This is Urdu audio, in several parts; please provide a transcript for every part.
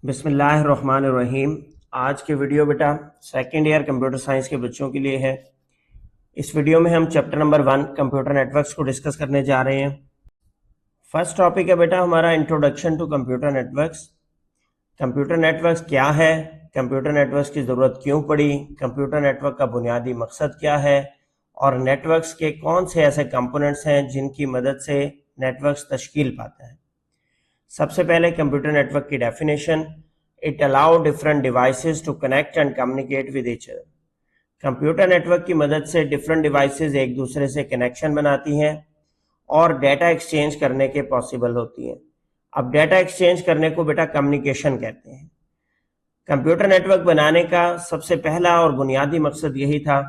بسم اللہ الرحمن الرحیم۔ آج کے ویڈیو بیٹا سیکنڈ ایئر کمپیوٹر سائنس کے بچوں کے لیے ہے۔ اس ویڈیو میں ہم chapter number 1 computer networks کو ڈسکس کرنے جا رہے ہیں۔ فرسٹ ٹاپک ہے بیٹا ہمارا introduction to computer networks. Computer networks کیا ہے، کمپیوٹر نیٹ ورکس کی ضرورت کیوں پڑی، کمپیوٹر نیٹ ورک کا بنیادی مقصد کیا ہے، اور نیٹ ورکس کے کون سے ایسے کمپوننٹس ہیں جن کی مدد سے نیٹ ورکس تشکیل پاتا ہے۔ سب سے پہلے کمپیوٹر نیٹ ورک کی definition: It allow different devices to connect and communicate with each other۔ Computer network کی مدد سے ڈفرینٹ ڈیوائسز ایک دوسرے سے کنیکشن بناتی ہیں اور ڈیٹا ایکسچینج کرنے کے پاسبل ہوتی ہیں۔ اب ڈیٹا ایکسچینج کرنے کو بیٹا کمیونیکیشن کہتے ہیں۔ کمپیوٹر نیٹ ورک بنانے کا سب سے پہلا اور بنیادی مقصد یہی تھا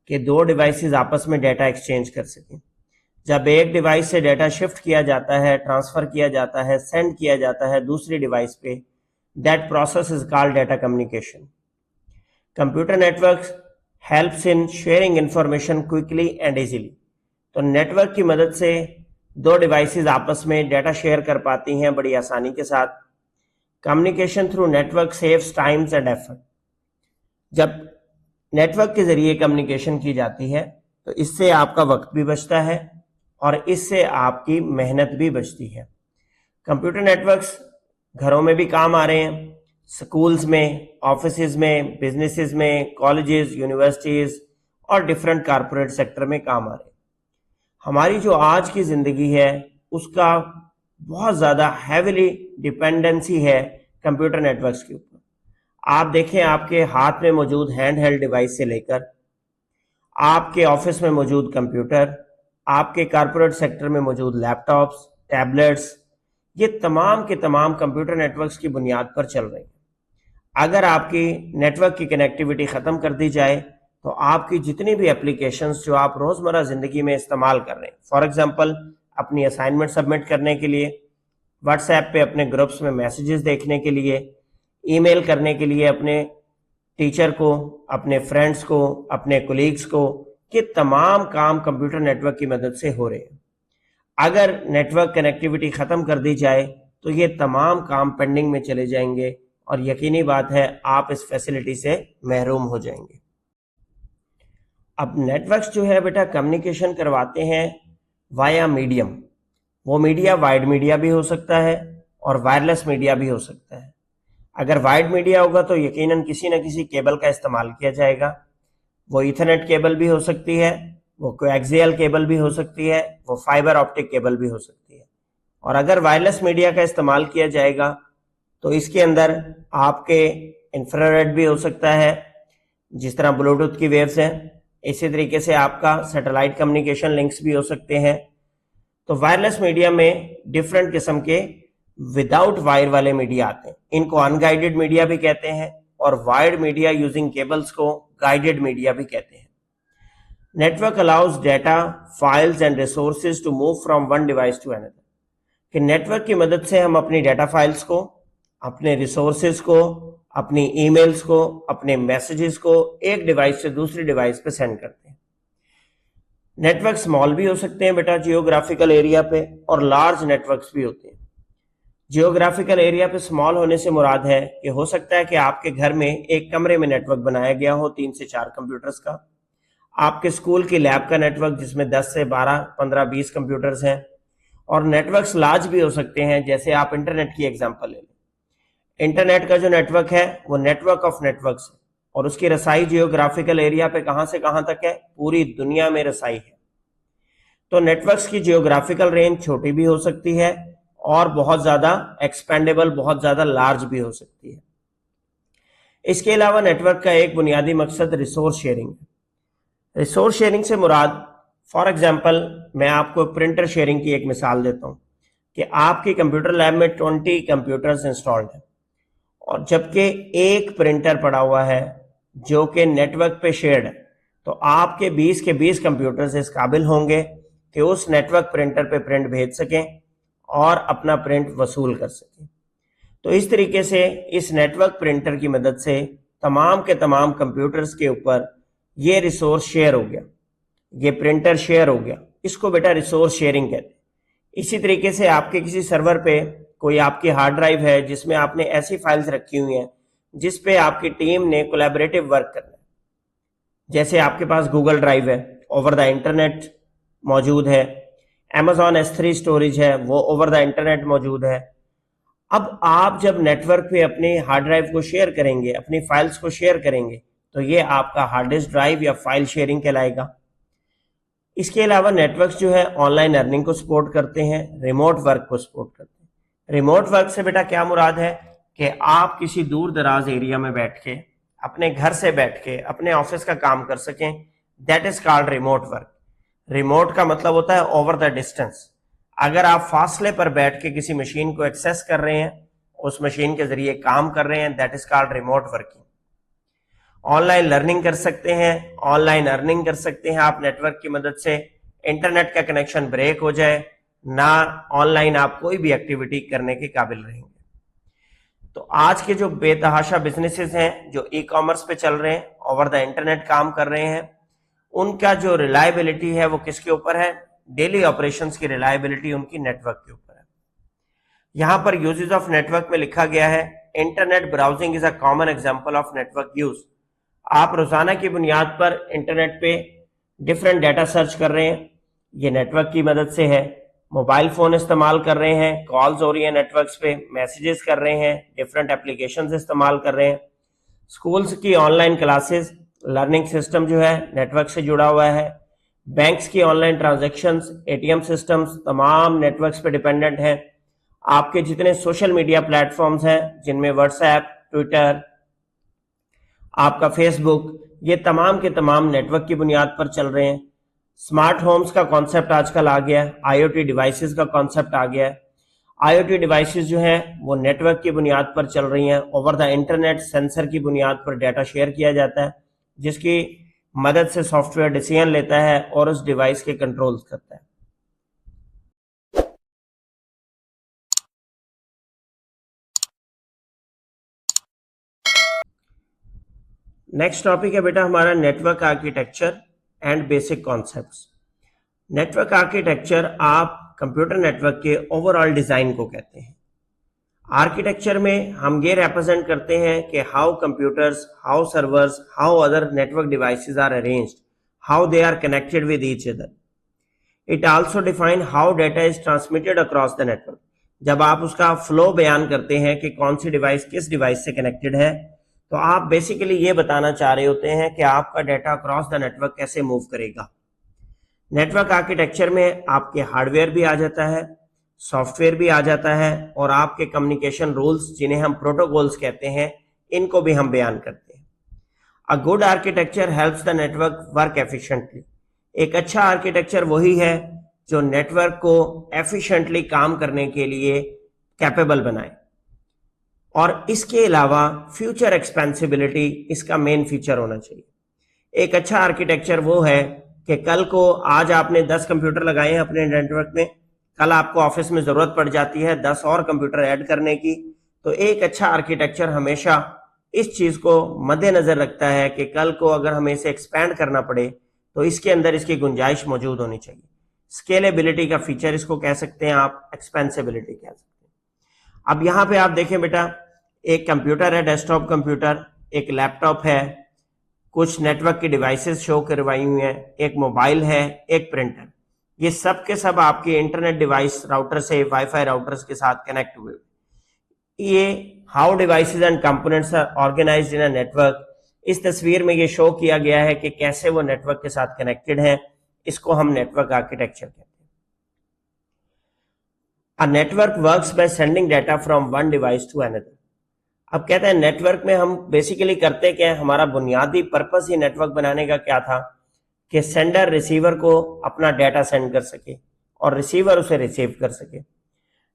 کہ دو ڈیوائسز آپس میں ڈیٹا ایکسچینج کر سکیں۔ جب ایک ڈیوائس سے ڈیٹا شفٹ کیا جاتا ہے، ٹرانسفر کیا جاتا ہے، سینڈ کیا جاتا ہے دوسری ڈیوائس پہ، that process is called data communication۔ Computer networks helps in sharing information quickly and easily۔ تو نیٹ ورک کی مدد سے دو ڈیوائسز آپس میں ڈیٹا شیئر کر پاتی ہیں بڑی آسانی کے ساتھ۔ Communication through network saves times and effort. جب نیٹ ورک کے ذریعے کمیونیکیشن کی جاتی ہے تو اس سے آپ کا وقت بھی بچتا ہے اور اس سے آپ کی محنت بھی بچتی ہے۔ کمپیوٹر نیٹ ورکس گھروں میں بھی کام آ رہے ہیں، سکولز میں، آفیسز میں، بزنسز میں، کالجز، یونیورسٹیز اور ڈیفرنٹ کارپوریٹ سیکٹر میں کام آ رہے ہیں۔ ہماری جو آج کی زندگی ہے اس کا بہت زیادہ ہیویلی ڈیپینڈنسی ہے کمپیوٹر نیٹ ورکس کے اوپر۔ آپ دیکھیں، آپ کے ہاتھ میں موجود ہینڈ ہیلڈ ڈیوائس سے لے کر آپ کے آفس میں موجود کمپیوٹر، آپ کے کارپوریٹ سیکٹر میں موجود لیپ ٹاپس، ٹیبلٹس، یہ تمام کے تمام کمپیوٹر نیٹ ورکس کی بنیاد پر چل رہے ہیں۔ اگر آپ کی نیٹ ورک کی کنیکٹیوٹی ختم کر دی جائے تو آپ کی جتنی بھی اپلیکیشنز جو آپ روزمرہ زندگی میں استعمال کر رہے ہیں، فار ایگزامپل اپنی اسائنمنٹ سبمٹ کرنے کے لیے، واٹس ایپ پہ اپنے گروپس میں میسیجز دیکھنے کے لیے، ای میل کرنے کے لیے اپنے ٹیچر کو، اپنے فرینڈز کو، اپنے کولیگز کو، یہ تمام کام کمپیوٹر نیٹ ورک کی مدد سے ہو رہے ہیں۔ اگر نیٹ ورک کنیکٹیوٹی ختم کر دی جائے تو یہ تمام کام پینڈنگ میں چلے جائیں گے اور یقینی بات ہے آپ اس فیسلٹی سے محروم ہو جائیں گے۔ اب نیٹ ورکس جو ہے بیٹا کمیونیکیشن کرواتے ہیں وایا میڈیم۔ وہ میڈیا وائڈ میڈیا بھی ہو سکتا ہے اور وائرلیس میڈیا بھی ہو سکتا ہے۔ اگر وائڈ میڈیا ہوگا تو یقیناً کسی نہ کسی کیبل کا استعمال کیا جائے گا۔ وہ ایتھرنیٹ کیبل بھی ہو سکتی ہے، وہ کویکسیل کیبل بھی ہو سکتی ہے، وہ فائبر آپٹک کیبل بھی ہو سکتی ہے۔ اور اگر وائرلیس میڈیا کا استعمال کیا جائے گا تو اس کے اندر آپ کے انفراریڈ بھی ہو سکتا ہے، جس طرح بلوٹوتھ کی ویوز ہیں، اسی طریقے سے آپ کا سیٹلائٹ کمیونیکیشن لنکس بھی ہو سکتے ہیں۔ تو وائرلیس میڈیا میں ڈفرینٹ قسم کے وداؤٹ وائر والے میڈیا آتے ہیں، ان کو ان گائیڈڈ میڈیا بھی کہتے ہیں، اور وائرڈ میڈیا یوزنگ کیبلز کو گائیڈڈ میڈیا بھی کہتے ہیں۔ Network allows data, files and resources to move from one device to another۔ کہ نیٹ ورک کی مدد سے ہم اپنی ڈیٹا فائلز کو، اپنے ریسورسز کو، اپنی ای میلز کو، اپنے میسیجز کو ایک ڈیوائس سے دوسری ڈیوائس پہ سینڈ کرتے ہیں۔ نیٹ ورک اسمال بھی ہو سکتے ہیں بیٹا جیوگرافیکل ایریا پہ، اور لارج نیٹ ورکس بھی ہوتے ہیں۔ جیوگرافیکل ایریا پہ اسمال ہونے سے مراد ہے کہ ہو سکتا ہے کہ آپ کے گھر میں ایک کمرے میں نیٹ ورک بنایا گیا ہو 3 سے 4 کمپیوٹرز کا، آپ کے اسکول کی لیب کا نیٹ ورک جس میں 10 سے 12، 15، 20 کمپیوٹرز ہیں، اور نیٹ ورکس لارج بھی ہو سکتے ہیں، جیسے آپ انٹرنیٹ کی ایگزامپل لے لیں۔ انٹرنیٹ کا جو نیٹ ورک ہے وہ network of networks ہے، اور اس کی رسائی جیوگرافیکل ایریا پہ کہاں سے کہاں تک ہے؟ پوری دنیا میں رسائی ہے۔ تو نیٹ ورکس کی جیوگرافیکل رینج چھوٹی بھی ہو سکتی ہے اور بہت زیادہ ایکسپینڈیبل، بہت زیادہ لارج بھی ہو سکتی ہے۔ اس کے علاوہ نیٹ ورک کا ایک بنیادی مقصد ریسورس شیئرنگ ہے۔ ریسورس شیئرنگ سے مراد، فار ایگزامپل میں آپ کو پرنٹر شیئرنگ کی ایک مثال دیتا ہوں کہ آپ کی کمپیوٹر لیب میں 20 کمپیوٹرز انسٹالڈ ہیں، اور جبکہ ایک پرنٹر پڑا ہوا ہے جو کہ نیٹ ورک پہ شیئرڈ ہے، تو آپ کے 20 کمپیوٹرز اس قابل ہوں گے کہ اس نیٹ ورک پرنٹر پہ پرنٹ بھیج سکیں اور اپنا پرنٹ وصول کر سکیں۔ تو اس طریقے سے اس نیٹ ورک پرنٹر کی مدد سے تمام کے تمام کمپیوٹرز کے اوپر یہ ریسورس شیئر ہو گیا، یہ پرنٹر شیئر ہو گیا۔ اس کو بیٹا ریسورس شیئرنگ کہتے ہیں۔ اسی طریقے سے آپ کے کسی سرور پہ کوئی آپ کی ہارڈ ڈرائیو ہے جس میں آپ نے ایسی فائلز رکھی ہوئی ہیں جس پہ آپ کی ٹیم نے کولیبریٹو ورک کرنا ہے. جیسے آپ کے پاس گوگل ڈرائیو ہے، اوور دا انٹرنیٹ موجود ہے. Amazon S3 اسٹوریج ہے، وہ اوور دا انٹرنیٹ موجود ہے. اب آپ جب نیٹ ورک پہ اپنی ہارڈ ڈرائیو کو شیئر کریں گے، اپنی فائلز کو شیئر کریں گے، تو یہ آپ کا ہارڈ ڈسک ڈرائیو یا فائل شیئرنگ کہلائے گا. اس کے علاوہ نیٹ ورکس جو ہے آن لائن ارننگ کو سپورٹ کرتے ہیں، ریموٹ ورک کو سپورٹ کرتے ہیں. ریموٹ ورک سے بیٹا کیا مراد ہے کہ آپ کسی دور دراز ایریا میں بیٹھ کے، اپنے گھر سے بیٹھ کے اپنے آفس کا کام کر سکیں. That is called remote work. Remote کا مطلب ہوتا ہے اوور دا ڈسٹینس. اگر آپ فاصلے پر بیٹھ کے کسی مشین کو ایکسیس کر رہے ہیں، اس مشین کے ذریعے کام کر رہے ہیں، that is called remote working. On line learning کر سکتے ہیں، آن لائن ارننگ کر سکتے ہیں آپ نیٹ ورک کی مدد سے. انٹرنیٹ کا کنیکشن بریک ہو جائے نہ، آن لائن آپ کوئی بھی ایکٹیویٹی کرنے کے قابل رہیں گے. تو آج کے جو بے تحاشا بزنسز ہیں جو ای کامرس پہ چل رہے ہیں، اوور دا انٹرنیٹ کام کر رہے ہیں، ان کا جو ریلائبلٹی ہے وہ کس کے اوپر ہے؟ ڈیلی آپریشنز کی ریلائبلٹی ان کی نیٹ ورک کے اوپر ہے. یہاں پر یوزز آف نیٹ ورک میں لکھا گیا ہے internet browsing is a common example of network use. آپ روزانہ کی بنیاد پر انٹرنیٹ پہ ڈفرینٹ ڈیٹا سرچ کر رہے ہیں، یہ نیٹ ورک کی مدد سے ہے. موبائل فون استعمال کر رہے ہیں، کالز ہو رہی ہیں نیٹ ورکس پہ، میسیجز کر رہے ہیں، ڈفرینٹ اپلیکیشنز استعمال کر رہے ہیں. اسکولز کی on line classes, learning system جو ہے نیٹ ورک سے جڑا ہوا ہے. بینکس کی online transactions, A T M systems تمام نیٹ ورکس پہ ڈیپینڈنٹ ہیں. آپ کے جتنے سوشل میڈیا پلیٹ فارمز ہیں جن میں واٹس ایپ، ٹویٹر، آپ کا فیس بک، یہ تمام کے تمام نیٹ ورک کی بنیاد پر چل رہے ہیں. اسمارٹ ہومز کا کانسیپٹ آج کل آ گیا ہے، آئی او ٹی ڈیوائسز کا کانسیپٹ آ گیا ہے. آئی او ٹی ڈیوائسز جو ہیں وہ نیٹ ورک کی بنیاد پر چل رہی ہیں. اوور دا انٹرنیٹ سینسر کی بنیاد پر ڈیٹا شیئر کیا جاتا ہے، جس کی مدد سے سافٹ ویئر ڈیسیژن لیتا ہے اور اس ڈیوائس کے کنٹرول کرتا ہے. نیکسٹ ٹاپک ہے بیٹا ہمارا network architecture and basic concepts. Network architecture آپ کمپیوٹر نیٹ ورک کے اوور آل ڈیزائن کو کہتے ہیں. آرکیٹیکچر میں ہم یہ ریپرزینٹ کرتے ہیں کہ how computers, how servers, how other network devices are arranged, how they are connected with each other. It also define how data is transmitted across the network. جب آپ اس کا فلو بیان کرتے ہیں کہ کون سی ڈیوائس کس ڈیوائس سے کنیکٹڈ ہے، تو آپ بیسیکلی یہ بتانا چاہ رہے ہوتے ہیں کہ آپ کا data across the network کیسے موو کرے گا. نیٹ ورک آرکیٹیکچر میں آپ کے ہارڈ ویئر بھی آ جاتا ہے، سافٹ ویئر بھی آ جاتا ہے، اور آپ کے کمیونیکیشن رولز جنہیں ہم پروٹوکولز کہتے ہیں ان کو بھی ہم بیان کرتے ہیں. A good architecture helps the network work efficiently. ایک اچھا آرکیٹیکچر وہی ہے جو نیٹ ورک کو ایفیشینٹلی کام کرنے کے لیے کیپیبل بنائے. اور اس کے علاوہ فیوچر ایکسپینسیبلٹی اس کا مین فیچر ہونا چاہیے. ایک اچھا آرکیٹیکچر وہ ہے کہ کل کو آج آپ نے 10 کمپیوٹر لگائے ہیں اپنے نیٹ ورک میں، کل آپ کو آفس میں ضرورت پڑ جاتی ہے 10 اور کمپیوٹر ایڈ کرنے کی. تو ایک اچھا آرکیٹیکچر ہمیشہ اس چیز کو مد نظر رکھتا ہے کہ کل کو اگر ہمیں اسے ایکسپینڈ کرنا پڑے تو اس کے اندر اس کی گنجائش موجود ہونی چاہیے. اسکیلیبلٹی کا فیچر اس کو کہہ سکتے ہیں آپ، ایکسپینسیبلٹی کہہ سکتے ہیں. اب یہاں پہ آپ دیکھیں بیٹا، ایک کمپیوٹر ہے، ڈیسک ٹاپ کمپیوٹر، ایک لیپ ٹاپ ہے، کچھ نیٹ ورک کی ڈیوائسز شو کروائی ہوئی ہیں، ایک موبائل ہے، ایک پرنٹر. یہ سب کے سب آپ کے انٹرنیٹ ڈیوائس راؤٹر سے، وائی فائی راؤٹرز کے ساتھ کنیکٹ ہوئے. یہ how devices and components are organised in a network, اس تصویر میں یہ شو کیا گیا ہے کہ کیسے وہ نیٹ ورک کے ساتھ کنیکٹڈ ہیں. اس کو ہم نیٹ ورک آرکیٹیکچر کہتے ہیں. A network works by sending data from one device to another. اب کہتے ہیں نیٹ ورک میں ہم بیسیکلی کرتے کیا ہیں، ہمارا بنیادی پرپس یہ نیٹ ورک بنانے کا کیا تھا کہ سینڈر ریسیور کو اپنا ڈیٹا سینڈ کر سکے اور ریسیور اسے ریسیو کر سکے.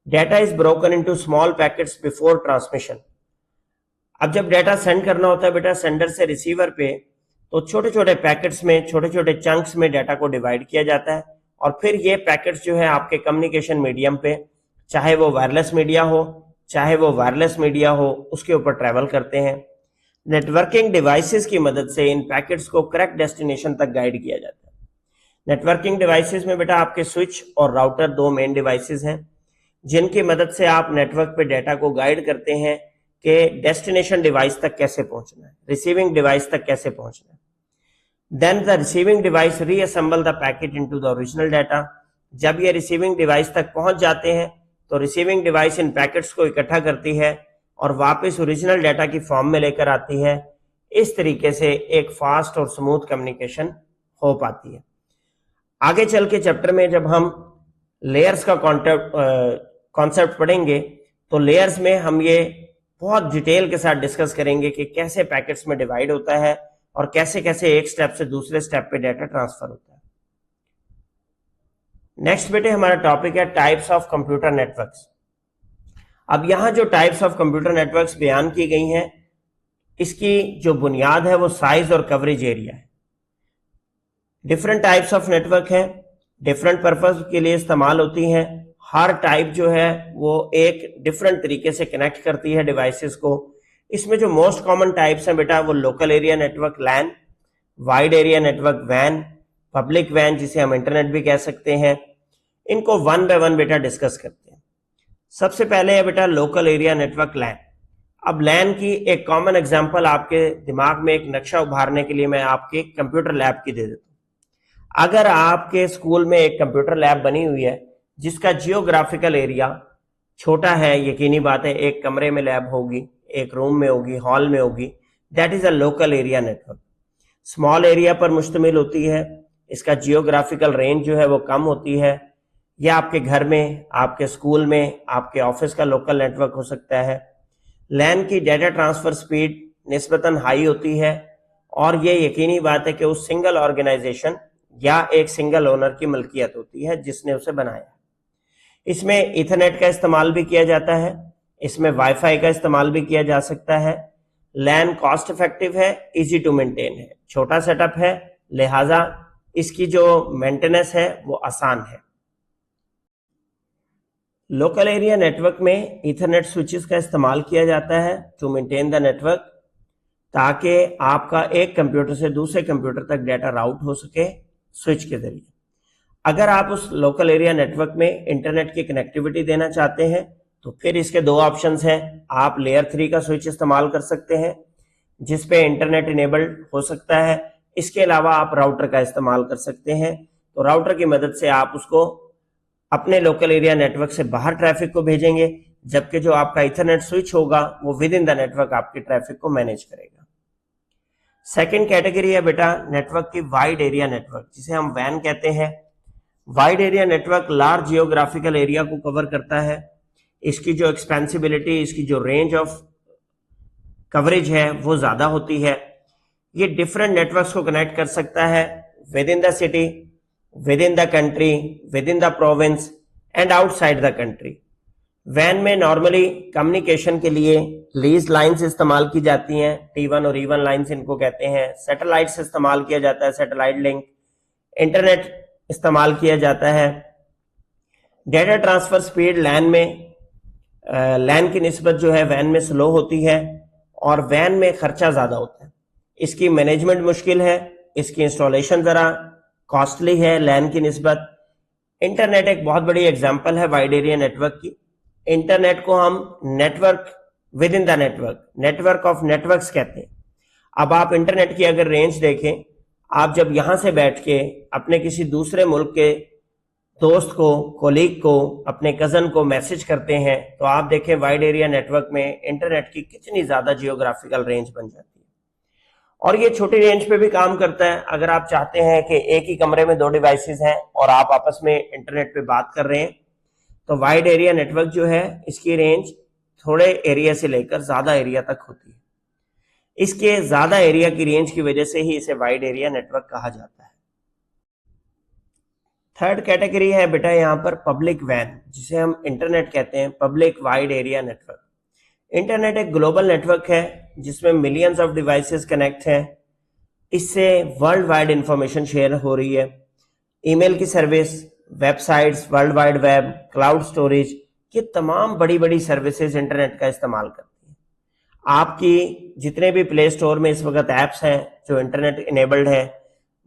Data is broken into small packets before transmission. اب جب ڈیٹا سینڈ کرنا ہوتا ہے بیٹا سینڈر سے ریسیور پہ، تو چھوٹے چھوٹے پیکٹس میں، چھوٹے چھوٹے چنکس میں ڈیٹا کو ڈیوائڈ کیا جاتا ہے، اور پھر یہ پیکٹس جو ہے آپ کے کمیونیکیشن میڈیم پہ، چاہے وہ وائرلیس میڈیا ہو چاہے وہ وائرلیس میڈیا ہو، اس کے اوپر ٹریول کرتے ہیں. نیٹ ورکنگ ڈیوائسز کی مدد سے ان پیکٹس کو کریکٹ ڈیسٹینیشن تک گائیڈ کیا جاتا ہے. نیٹ ورکنگ ڈیوائسز میں بیٹا آپ کے سوئچ اور راؤٹر دو مین ڈیوائسز ہیں جن کی مدد سے آپ نیٹورک پہ ڈیٹا کو گائیڈ کرتے ہیں کہ ڈیسٹینیشن ڈیوائس تک کیسے پہنچنا ہے، ریسیونگ ڈیوائس تک کیسے پہنچنا ہے. Then the receiving device reassemble the packet into the original data. جب یہ ریسیونگ ڈیوائس تک پہنچ جاتے ہیں تو ریسیونگ ڈیوائس ان پیکٹس کو اکٹھا کرتی ہے اور واپس اوریجنل ڈیٹا کی فارم میں لے کر آتی ہے. اس طریقے سے ایک فاسٹ اور سموتھ کمیونیکیشن ہو پاتی ہے. آگے چل کے چیپٹر میں جب ہم لیئرز کا کانسیپٹ پڑھیں گے تو لیئرز میں ہم یہ بہت ڈیٹیل کے ساتھ ڈسکس کریں گے کہ کیسے پیکٹس میں ڈیوائڈ ہوتا ہے اور کیسے کیسے ایک سٹیپ سے دوسرے سٹیپ پہ ڈیٹا ٹرانسفر ہوتا ہے. نیکسٹ بیٹے ہمارا ٹاپک ہے ٹائپس آف کمپیوٹر نیٹورکس. اب یہاں جو ٹائپس آف کمپیوٹر نیٹورکس بیان کی گئی ہیں اس کی جو بنیاد ہے وہ سائز اور کوریج ایریا ہے. ڈفرنٹ ٹائپس آف نیٹورک ہیں، ڈفرنٹ پرپز کے لیے استعمال ہوتی ہیں. ہر ٹائپ جو ہے وہ ایک ڈفرنٹ طریقے سے کنیکٹ کرتی ہے ڈیوائسز کو. اس میں جو موسٹ کامن ٹائپس ہیں بیٹا وہ local area network lane, wide area network when, public when جسے ہم انٹرنیٹ بھی کہہ سکتے ہیں. ان کو one by one beta discuss کرتے ہیں. سب سے پہلے ہے بیٹا لوکل ایریا نیٹورک لین. اب لین کی ایک کامن ایگزامپل آپ کے دماغ میں ایک نقشہ ابھارنے کے لیے میں آپ کے کمپیوٹر لیب کی دے دیتا ہوں. اگر آپ کے اسکول میں ایک کمپیوٹر لیب بنی ہوئی ہے جس کا جیوگرافیکل ایریا چھوٹا ہے، یقینی بات ہے ایک کمرے میں لیب ہوگی، ایک روم میں ہوگی، ہال میں ہوگی، that is a local area network. Small area پر مشتمل ہوتی ہے، اس کا جیوگرافیکل رینج جو ہے وہ کم ہوتی ہے. یہ آپ کے گھر میں، آپ کے اسکول میں، آپ کے آفس کا لوکل نیٹورک ہو سکتا ہے. لین کی ڈیٹا ٹرانسفر سپیڈ نسبتاً ہائی ہوتی ہے اور یہ یقینی بات ہے کہ اس سنگل آرگنائزیشن یا ایک سنگل اونر کی ملکیت ہوتی ہے جس نے اسے بنایا. اس میں ایتھرنیٹ کا استعمال بھی کیا جاتا ہے، اس میں وائی فائی کا استعمال بھی کیا جا سکتا ہے. لین کاسٹ افیکٹو ہے، ایزی ٹو مینٹین ہے، چھوٹا سیٹ اپ ہے، لہٰذا اس کی جو مینٹیننس ہے وہ آسان ہے. لوکل ایریا نیٹورک میں ایتھرنیٹ سوئچز کا استعمال کیا جاتا ہے ٹو مینٹین دا نیٹورک، تاکہ آپ کا ایک کمپیوٹر سے دوسرے کمپیوٹر تک ڈیٹا راؤٹ ہو سکے سوئچ کے ذریعے. اگر آپ اس لوکل ایریا نیٹورک میں انٹرنیٹ کی کنیکٹیوٹی دینا چاہتے ہیں تو پھر اس کے دو آپشنز ہیں. آپ لیئر 3 کا سوئچ استعمال کر سکتے ہیں جس پہ انٹرنیٹ انیبلڈ ہو سکتا ہے. اس کے علاوہ آپ راؤٹر کا استعمال کر سکتے ہیں. تو راؤٹر کی مدد سے آپ اس کو اپنے لوکل ایریا نیٹورک سے باہر ٹریفک کو بھیجیں گے، جبکہ جو آپ کا ایتھرنیٹ سوئچ ہوگا وہ ود ان دا نیٹورک آپ کی ٹریفک کو مینیج کرے گا. سیکنڈ کیٹیگری ہے بیٹا نیٹورک کی وائڈ ایریا نیٹورک، جسے ہم وین کہتے ہیں. Wide area network large geographical area کو کور کرتا ہے. اس کی جو ایکسپینسیبلٹی، اس کی جو رینج آف کوریج ہے وہ زیادہ ہوتی ہے. یہ ڈفرینٹ نیٹورکس کو کنیکٹ کر سکتا ہے with in the city, with in the country, with in the province and out side the country. When میں نارملی کمیونیکیشن کے لیے لیز لائنز استعمال کی جاتی ہیں، T1 اور E1 لائنز ان کو کہتے ہیں. سیٹلائٹس استعمال کیا جاتا ہے، سیٹلائٹ لنک. انٹرنیٹ استعمال کیا جاتا ہے. ڈیٹا ٹرانسفر سپیڈ لین کی نسبت جو ہے وین میں سلو ہوتی ہے اور وین میں خرچہ زیادہ ہوتا ہے. اس کی مینجمنٹ مشکل ہے، اس کی انسٹالیشن ذرا کاسٹلی ہے لین کی نسبت. انٹرنیٹ ایک بہت بڑی ایگزامپل ہے وائڈ ایریا نیٹورک کی. انٹرنیٹ کو ہم network with in the network of networks کہتے ہیں. اب آپ انٹرنیٹ کی اگر رینج دیکھیں، آپ جب یہاں سے بیٹھ کے اپنے کسی دوسرے ملک کے دوست کو، کولیگ کو، اپنے کزن کو میسج کرتے ہیں تو آپ دیکھیں وائڈ ایریا نیٹورک میں انٹرنیٹ کی کتنی زیادہ جیوگرافیکل رینج بن جاتی ہے. اور یہ چھوٹی رینج پہ بھی کام کرتا ہے. اگر آپ چاہتے ہیں کہ ایک ہی کمرے میں 2 ڈیوائسز ہیں اور آپ آپس میں انٹرنیٹ پہ بات کر رہے ہیں تو وائڈ ایریا نیٹورک جو ہے اس کی رینج تھوڑے ایریا سے لے کر زیادہ ایریا تک ہوتی ہے. اس کے زیادہ ایریا کی رینج کی وجہ سے ہی اسے وائڈ ایریا نیٹورک کہا جاتا ہے. تھرڈ کیٹیگری ہے بیٹا یہاں پر پبلک وین، جسے ہم انٹرنیٹ کہتے ہیں، public void area network. Internet ایک گلوبل نیٹورک ہے جس میں ملینز آف ڈیوائسز کنیکٹ ہیں. اس سے ورلڈ وائڈ انفارمیشن شیئر ہو رہی ہے. ای میل کی service, websites, world wide web, cloud storage, یہ تمام بڑی بڑی سروسز انٹرنیٹ کا استعمال کرتی ہیں. آپ کی جتنے بھی پلے سٹور میں اس وقت ایپس ہیں جو انٹرنیٹ انیبلڈ ہیں،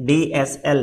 DSL?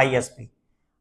ISP?